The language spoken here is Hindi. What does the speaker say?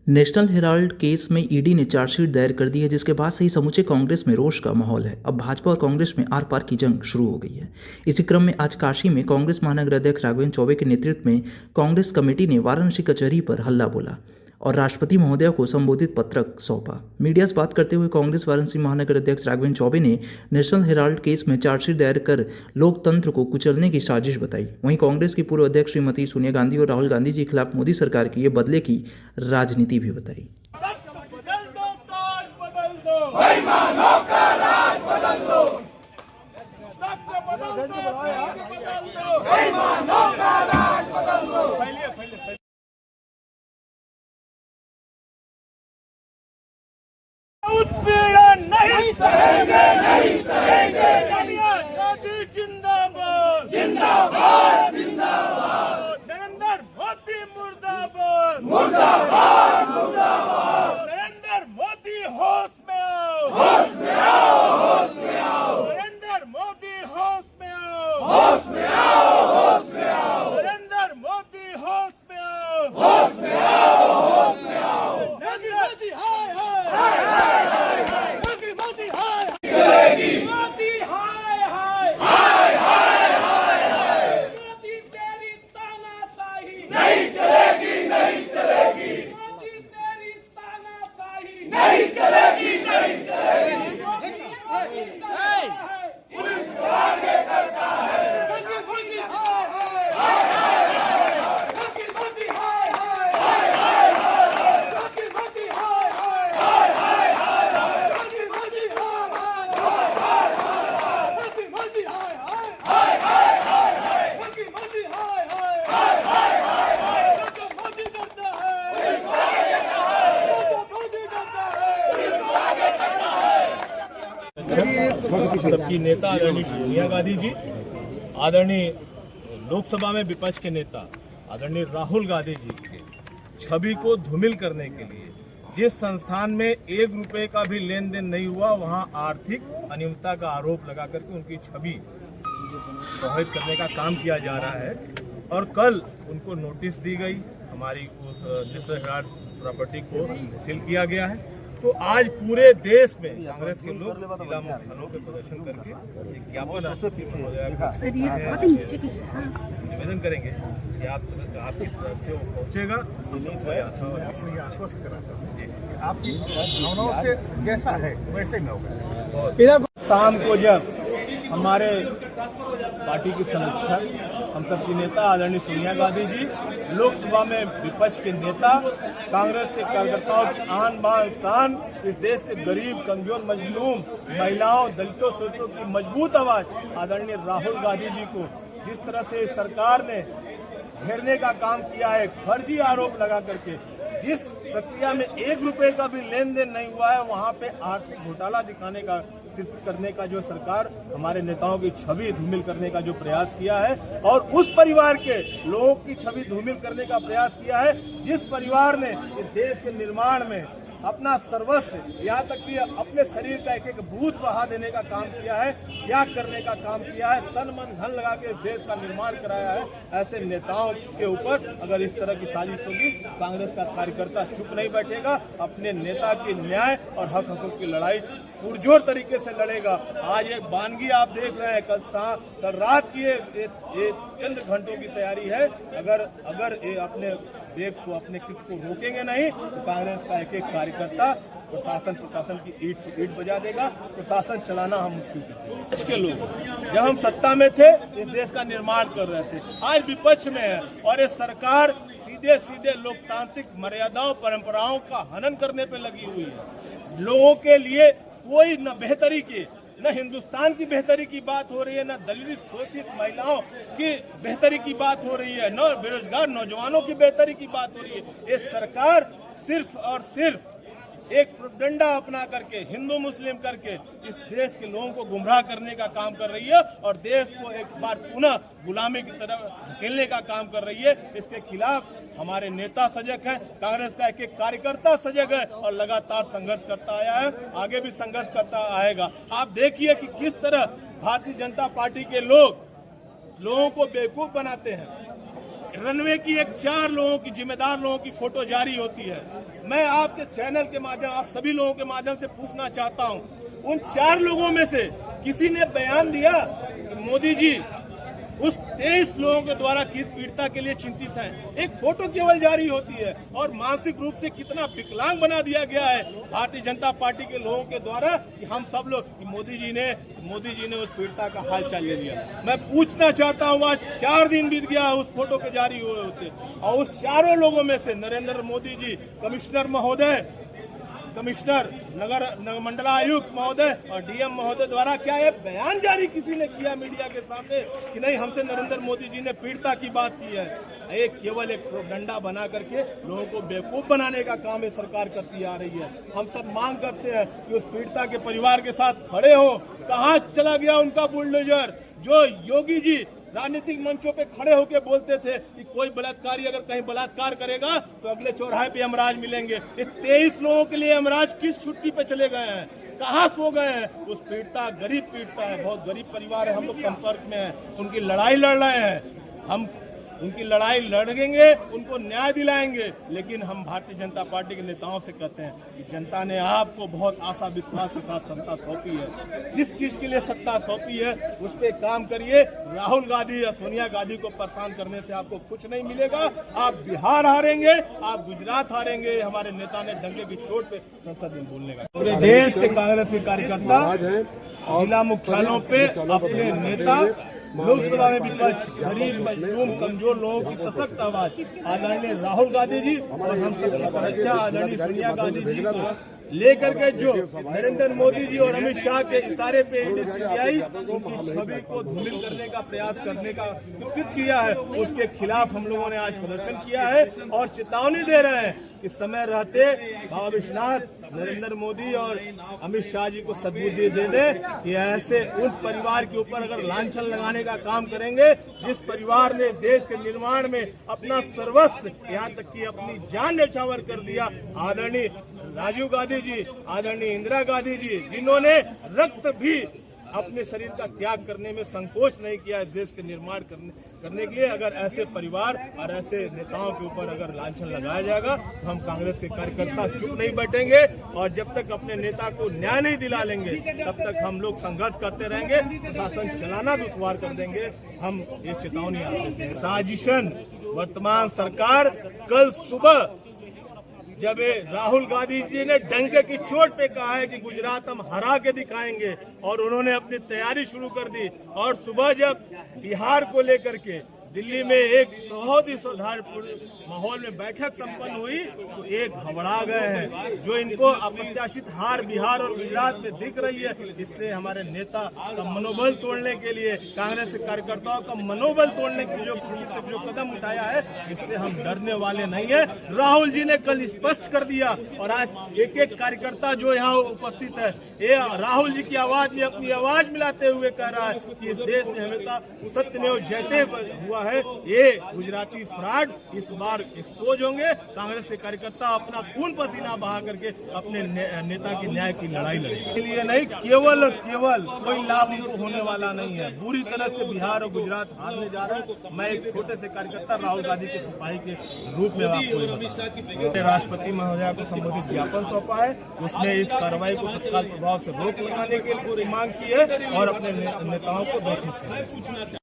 नेशनल हेराल्ड केस में ईडी ने चार्जशीट दायर कर दी है, जिसके बाद से ही समूचे कांग्रेस में रोष का माहौल है। अब भाजपा और कांग्रेस में आर पार की जंग शुरू हो गई है। इसी क्रम में आज काशी में कांग्रेस महानगर अध्यक्ष राघवेंद्र चौबे के नेतृत्व में कांग्रेस कमेटी ने वाराणसी कचहरी पर हल्ला बोला और राष्ट्रपति महोदय को संबोधित पत्रक सौंपा। मीडिया से बात करते हुए कांग्रेस वाराणसी महानगर अध्यक्ष राघवेंद्र चौबे ने नेशनल हेराल्ड केस में चार्जशीट दायर कर लोकतंत्र को कुचलने की साजिश बताई। वहीं कांग्रेस की पूर्व अध्यक्ष श्रीमती सोनिया गांधी और राहुल गांधी जी के खिलाफ मोदी सरकार की ये बदले की राजनीति भी बताई। उत्पीड़न नहीं सहेंगे, नहीं सहेंगे। सोनिया गांधी जिंदाबाद, जिंदाबाद, जिंदाबाद। नरेंद्र मोदी मुर्दाबाद, मुर्दाबाद, मुर्दाबाद। नरेंद्र मोदी होश में आओ, होश में आओ, होश में आओ। नरेंद्र मोदी होश में आओ, होश में आओ, होश में आओ। नरेंद्र मोदी होश में आओ, होश में आओ, होश में आओ। मोदी हाय हाय हाय हाय। मोदी हाय चलेगी, मोदी हाय हाय हाय हाय हाय हाय। मोदी तेरी तानाशाही नहीं चलेगी, नहीं चलेगी। मोदी तेरी तानाशाही नहीं चलेगी, नहीं चलेगी। पुलिस को आगे करता है। मोदी हाय हाय हाय हाय। मोदी हाय हाय हाय हाय हाय। मोदी हाय हाय हाय हाय हाय। मोदी हाय हाय हाय हाय हाय। मोदी हाय हाय हाय हाय हाय। मोदी हाय हाय हाय हाय हाय। मोदी करता है, मोदी करता है। सबकी नेता आदरणीय सोनिया गांधी जी, आदरणीय लोकसभा में विपक्ष के नेता आदरणीय राहुल गांधी जी की छवि को धूमिल करने के लिए जिस संस्थान में 1 रुपए का भी लेन देन नहीं हुआ, वहां आर्थिक अनियमितता का आरोप लगा करके उनकी छवि प्रभावित करने का काम किया जा रहा है। और कल उनको नोटिस दी गई, हमारी उस नेशनल हेराल्ड प्रॉपर्टी को सील किया गया है। तो आज पूरे देश में कांग्रेस के लोग जिला मुख्यालयों पे प्रदर्शन करके एक ज्ञापन निवेदन करेंगे कि आपकी तरफ से वो पहुंचेगा। आश्वस्त कराता आपकी भावनाओं से जैसा है वैसे में होगा। शाम को जब हमारे पार्टी की समीक्षा हम सबकी नेता आदरणीय सोनिया गांधी जी, लोकसभा में विपक्ष के नेता, कांग्रेस के कार्यकर्ताओं की आन बान शान, इस देश के गरीब कमजोर मजलूम महिलाओं दलितों शोषितों की मजबूत आवाज आदरणीय राहुल गांधी जी को जिस तरह से सरकार ने घेरने का काम किया है, फर्जी आरोप लगा करके, जिस प्रक्रिया में 1 रुपए का भी लेन देन नहीं हुआ है, वहां पे आर्थिक घोटाला दिखाने का करने का जो सरकार हमारे नेताओं की छवि धूमिल करने का जो प्रयास किया है, और उस परिवार के लोगों की छवि धूमिल करने का प्रयास किया है जिस परिवार ने इस देश के निर्माण में अपना सर्वस्व, यहाँ तक कि अपने शरीर का एक बूथ बहा देने का काम किया है, त्याग करने का काम किया है, तन मन धन लगा के इस देश का निर्माण कराया है। ऐसे नेताओं के ऊपर अगर इस तरह की साजिश होगी, कांग्रेस का कार्यकर्ता चुप नहीं बैठेगा, अपने नेता की न्याय और हक हकूक की लड़ाई पुरजोर तरीके से लड़ेगा। आज एक बानगी आप देख रहे हैं, कल रात की ये चंद घंटों की तैयारी है। अगर ये अपने देश को, अपने कृत्य को रोकेंगे नहीं तो कांग्रेस का एक कार्यकर्ता प्रशासन की ईंट से ईंट बजा देगा। प्रशासन चलाना हम मुश्किल करते हैं। के लोग जब हम सत्ता में थे, इस देश का निर्माण कर रहे थे, आज विपक्ष में है और ये सरकार सीधे सीधे लोकतांत्रिक मर्यादाओं परंपराओं का हनन करने पे लगी हुई है। लोगों के लिए कोई न बेहतरी की, न हिंदुस्तान की बेहतरी की बात हो रही है, न दलित शोषित महिलाओं की बेहतरी की बात हो रही है, न बेरोजगार नौजवानों की बेहतरी की बात हो रही है। ये सरकार सिर्फ और सिर्फ एक प्रोपेगेंडा अपना करके, हिंदू मुस्लिम करके इस देश के लोगों को गुमराह करने का काम कर रही है और देश को एक बार पुनः गुलामी की तरफ धकेलने का काम कर रही है। इसके खिलाफ हमारे नेता सजग हैं, कांग्रेस का एक एक कार्यकर्ता सजग है और लगातार संघर्ष करता आया है, आगे भी संघर्ष करता आएगा। आप देखिए कि किस तरह भारतीय जनता पार्टी के लोगों को बेवकूफ बनाते हैं। रनवे की एक 4 लोगों की जिम्मेदार लोगों की फोटो जारी होती है। मैं आपके चैनल के माध्यम, आप सभी लोगों के माध्यम से पूछना चाहता हूं, उन 4 लोगों में से किसी ने बयान दिया कि मोदी जी उस 23 लोगों के द्वारा पीड़िता के लिए चिंतित हैं? एक फोटो केवल जारी होती है और मानसिक रूप से कितना विकलांग बना दिया गया है भारतीय जनता पार्टी के लोगों के द्वारा कि हम सब लोग कि मोदी जी ने उस पीड़िता का हाल चाल ले लिया। मैं पूछना चाहता हूँ, आज 4 दिन बीत गया उस फोटो के जारी हुए होते और उस 4 लोगों में से नरेंद्र मोदी जी, कमिश्नर महोदय, कमिश्नर, नगर मंडलायुक्त महोदय और डीएम महोदय द्वारा क्या ये बयान जारी किसी ने किया मीडिया के सामने कि नहीं, हमसे नरेंद्र मोदी जी ने पीड़िता की बात की है? एक केवल एक प्रोपेगेंडा बना करके लोगों को बेवकूफ बनाने का काम ये सरकार करती आ रही है। हम सब मांग करते हैं कि उस पीड़िता के परिवार के साथ खड़े हो। कहाँ चला गया उनका बुलडोजर जो योगी जी राजनीतिक मंचों पे खड़े होकर बोलते थे कि कोई बलात्कारी अगर कहीं बलात्कार करेगा तो अगले चौराहे पे यमराज मिलेंगे? ये 23 लोगों के लिए यमराज किस छुट्टी पे चले गए हैं? कहाँ सो गए हैं? उस पीड़िता गरीब पीड़िता है, बहुत गरीब परिवार है, हम लोग संपर्क में हैं, उनकी लड़ाई लड़ रहे हैं। हम उनकी लड़ाई लड़ेंगे, उनको न्याय दिलाएंगे। लेकिन हम भारतीय जनता पार्टी के नेताओं से कहते हैं कि जनता ने आपको बहुत आशा विश्वास के साथ सत्ता सौंपी है। जिस चीज के लिए सत्ता सौंपी है उस पर काम करिए। राहुल गांधी या सोनिया गांधी को परेशान करने से आपको कुछ नहीं मिलेगा। आप बिहार हारेंगे, आप गुजरात हारेंगे। हमारे नेता ने डंके की चोट पे संसद में बोलने का। पूरे देश के कांग्रेस के कार्यकर्ता जिला मुख्यालयों पे अपने नेता, लोकसभा में विपक्ष, गरीब, मजलूम, कमजोर लोगों की सशक्त आवाज आदरणीय राहुल गांधी जी और हम सबकी सुरक्षा आदरणीय सोनिया गांधी जी को लेकर के जो नरेंद्र मोदी जी और अमित शाह के इशारे पे सीबीआई उनकी छवि को धूमिल करने का प्रयास करने का कृत्य किया है, उसके खिलाफ हम लोगों ने आज प्रदर्शन किया है और चेतावनी दे रहे हैं कि समय रहते बाबा विश्वनाथ, नरेंद्र मोदी और अमित शाह जी को सद्बुद्धि दे दे कि ऐसे उस परिवार के ऊपर अगर लांछन लगाने का काम करेंगे जिस परिवार ने देश के निर्माण में अपना सर्वस्व, यहाँ तक कि अपनी जान न्यौछावर कर दिया। आदरणीय राजीव गांधी जी, आदरणीय इंदिरा गांधी जी, जिन्होंने रक्त भी अपने शरीर का त्याग करने में संकोच नहीं किया देश के निर्माण करने के लिए, अगर ऐसे परिवार और ऐसे नेताओं के ऊपर अगर लांछन लगाया जाएगा तो हम कांग्रेस के कार्यकर्ता चुप नहीं बैठेंगे और जब तक अपने नेता को न्याय नहीं दिला लेंगे तब तक हम लोग संघर्ष करते रहेंगे, प्रशासन चलाना दुश्वार कर देंगे। हम ये चेतावनी देते हैं। साजिशन वर्तमान सरकार कल सुबह जब राहुल गांधी जी ने डंके की चोट पे कहा है कि गुजरात हम हरा के दिखाएंगे और उन्होंने अपनी तैयारी शुरू कर दी और सुबह जब बिहार को लेकर के दिल्ली में एक बहुत ही सौहार्दपूर्ण माहौल में बैठक संपन्न हुई तो एक घबरा गए हैं। जो इनको अप्रत्याशित हार बिहार और गुजरात में दिख रही है, इससे हमारे नेता का मनोबल तोड़ने के लिए, कांग्रेस के कार्यकर्ताओं का मनोबल तोड़ने की जो कदम उठाया है, इससे हम डरने वाले नहीं है। राहुल जी ने कल स्पष्ट कर दिया और आज एक एक कार्यकर्ता जो यहाँ उपस्थित है ये राहुल जी की आवाज में अपनी आवाज मिलाते हुए कह रहा है कि इस देश में हमेशा सत्यमेव जयते हुआ है। ये गुजराती फ्रॉड इस बार एक्सपोज होंगे। कांग्रेस के कार्यकर्ता अपना खून पसीना बहा करके अपने नेता की न्याय की लड़ाई लड़ेंगे। के लिए नहीं, केवल कोई लाभ उनको होने वाला नहीं है। बुरी तरह से बिहार और गुजरात हारने जा रहे हैं। मैं एक छोटे से कार्यकर्ता राहुल गांधी के सिपाही के रूप में आपको राष्ट्रपति महोदया को संबोधित ज्ञापन सौंपा है, उसमें इस कार्रवाई को तत्काल प्रभाव से रोक लगाने के लिए मांग की है और अपने नेताओं को दोषमुक्त